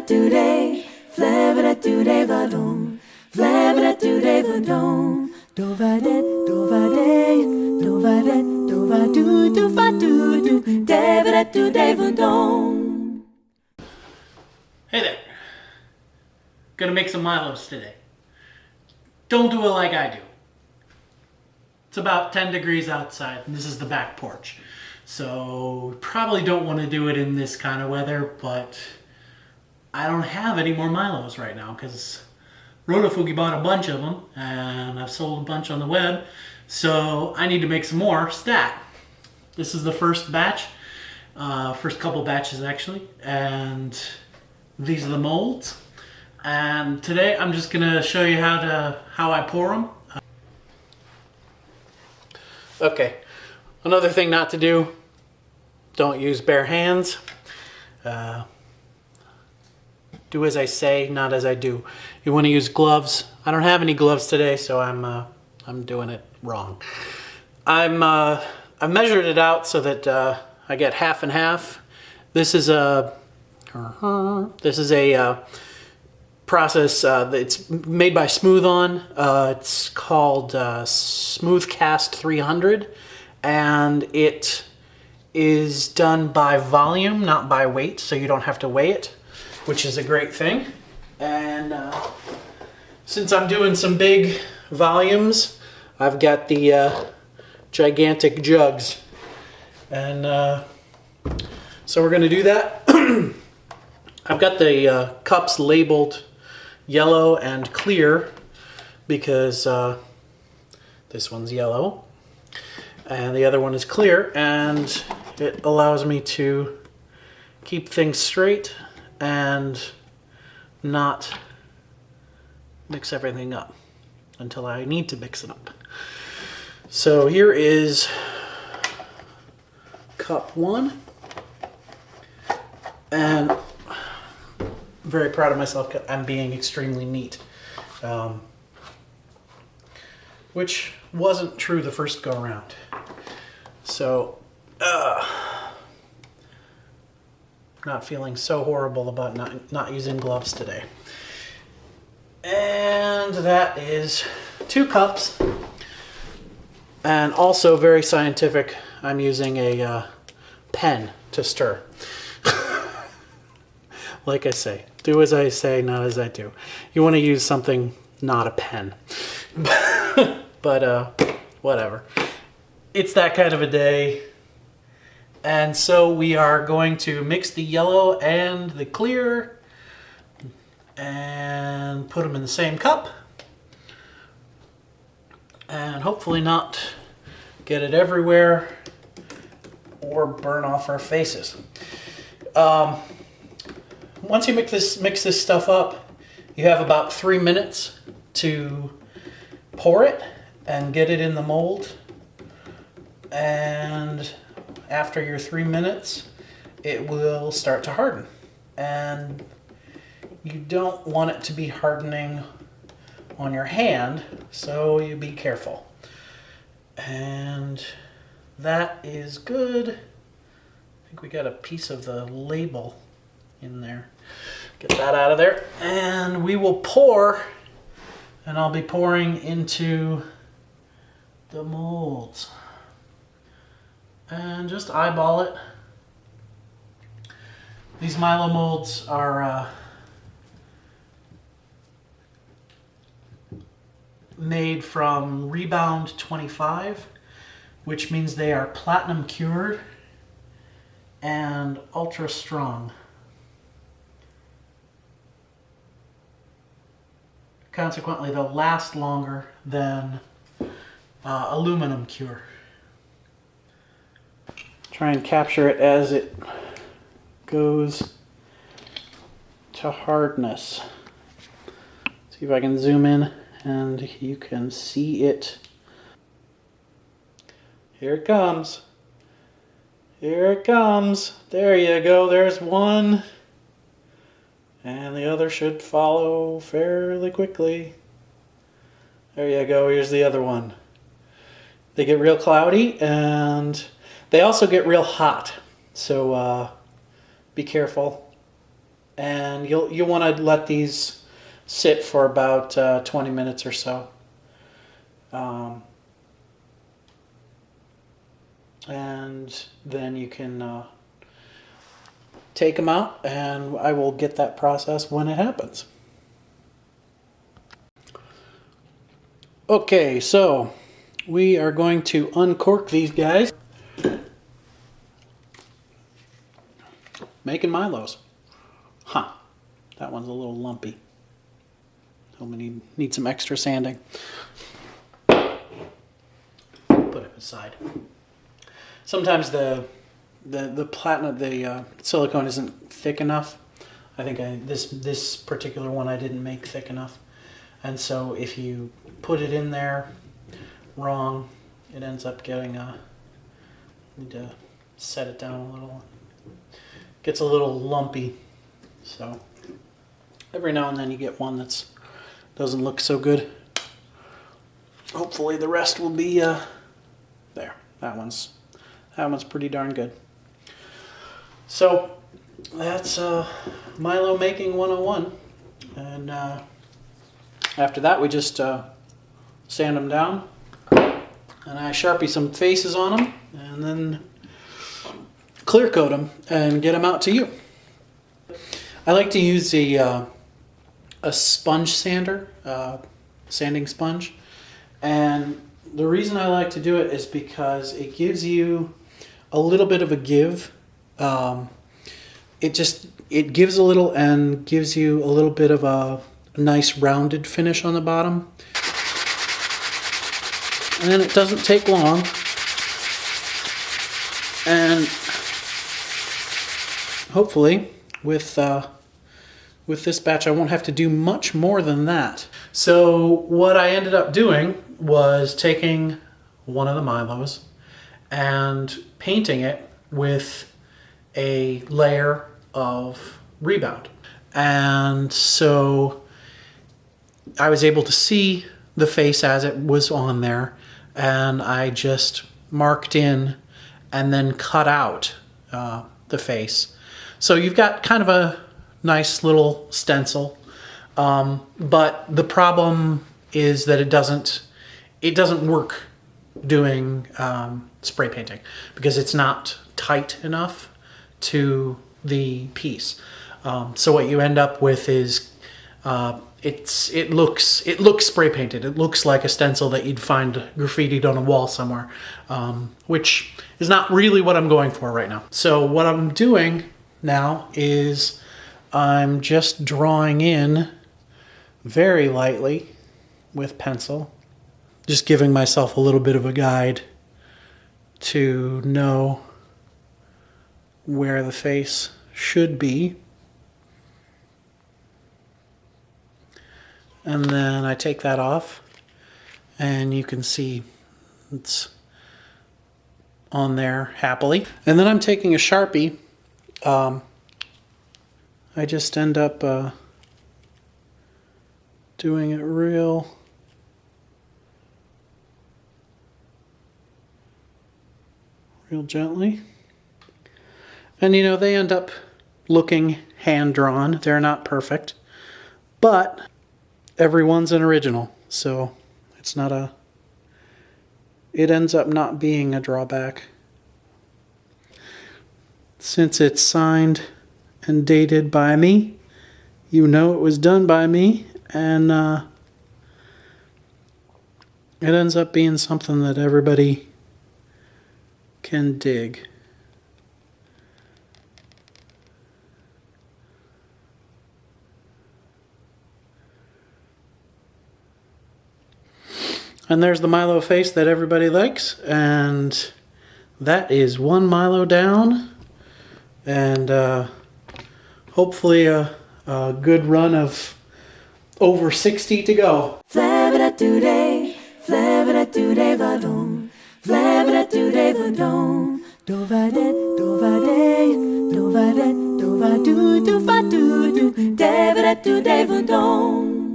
Flabba-da-doo-day, flabba-da-doo-day-va-dum, flabba-da-doo-day-va-dum, do-va-de, do-va-day, do-va-de, do-va-doo, do-va-doo-doo, da-va-da-doo-day-va-dum. Hey there. Gonna make some Milos today. Don't do it like I do. It's about 10 degrees outside, and this is the back porch. So probably don't want to do it in this kind of weather, but I don't have any more Milos right now because Rotofugi bought a bunch of them, and I've sold a bunch on the web. So I need to make some more stat. This is the first batch, first couple batches actually, and these are the molds. And today I'm just gonna show you how I pour them. Okay, another thing not to do, don't use bare hands. Do as I say, not as I do. You want to use gloves. I don't have any gloves today, so I'm doing it wrong. I measured it out so that I get half and half. This is a process it's made by Smooth On. It's called Smooth Cast 300, and it is done by volume, not by weight, so you don't have to weigh it, which is a great thing. And since I'm doing some big volumes, I've got the gigantic jugs, and so we're going to do that. I've got the cups labeled yellow and clear because this one's yellow and the other one is clear, and it allows me to keep things straight and not mix everything up until I need to mix it up. So here is cup one, and very proud of myself. I'm being extremely neat, which wasn't true the first go around. So, not feeling so horrible about not using gloves today. And that is 2 cups. And also very scientific, I'm using a pen to stir. Like I say, do as I say, not as I do. You want to use something, not a pen. But whatever. It's that kind of a day. And so we are going to mix the yellow and the clear and put them in the same cup. And hopefully not get it everywhere or burn off our faces. Once you mix this stuff up, you have about 3 minutes to pour it and get it in the mold. And after your 3 minutes, it will start to harden. And you don't want it to be hardening on your hand, so you be careful. And that is good. I think we got a piece of the label in there. Get that out of there. And we will pour, and I'll be pouring into the molds. And just eyeball it. These Milo molds are made from Rebound 25, which means they are platinum cured and ultra strong. Consequently, they'll last longer than aluminum cure. Try and capture it as it goes to hardness. See if I can zoom in and you can see it. Here it comes. Here it comes. There you go. There's one. And the other should follow fairly quickly. There you go. Here's the other one. They get real cloudy and they also get real hot. So be careful. and you'll want to let these sit for about 20 minutes or so. And then you can take them out, and I will get that process when it happens. Okay, so we are going to uncork these guys. Making Milos. Huh, that one's a little lumpy. I'm gonna need some extra sanding. Put it aside. Sometimes the silicone isn't thick enough. I think this particular one I didn't make thick enough, and so if you put it in there wrong, it ends up getting need to set it down a little. Gets a little lumpy, so every now and then you get one that's doesn't look so good. Hopefully the rest will be there. That one's pretty darn good. So that's Milo making 101, and after that we just sand them down, and I Sharpie some faces on them, and then clear coat them and get them out to you. I like to use a sponge sander, sanding sponge, and the reason I like to do it is because it gives you a little bit of a give. It gives a little and gives you a little bit of a nice rounded finish on the bottom, and then it doesn't take long, and hopefully with this batch I won't have to do much more than that. So what I ended up doing was taking one of the Milos and painting it with a layer of Rebound. And so I was able to see the face as it was on there, and I just marked in and then cut out the face. So you've got kind of a nice little stencil, but the problem is that it doesn't work doing spray painting because it's not tight enough to the piece. So what you end up with is it looks spray painted. It looks like a stencil that you'd find graffitied on a wall somewhere, which is not really what I'm going for right now. So what I'm doing now is I'm just drawing in very lightly with pencil, just giving myself a little bit of a guide to know where the face should be. And then I take that off, and you can see it's on there happily. And then I'm taking a Sharpie. I just end up doing it real gently. And you know, they end up looking hand-drawn. They're not perfect, but everyone's an original, so it's not it ends up not being a drawback. Since it's signed and dated by me, you know it was done by me, and it ends up being something that everybody can dig. And there's the Milo face that everybody likes, and that is one Milo down, and hopefully a good run of over 60 to go. Flabba-da-doo-day, flabba-da-doo-day, va-dum, flabba-da-doo-day, va-dum, do-va-de, do-va-day, do-va-de, do-va-doo, do-va-doo-doo, da-va-da-doo-day, va-dum.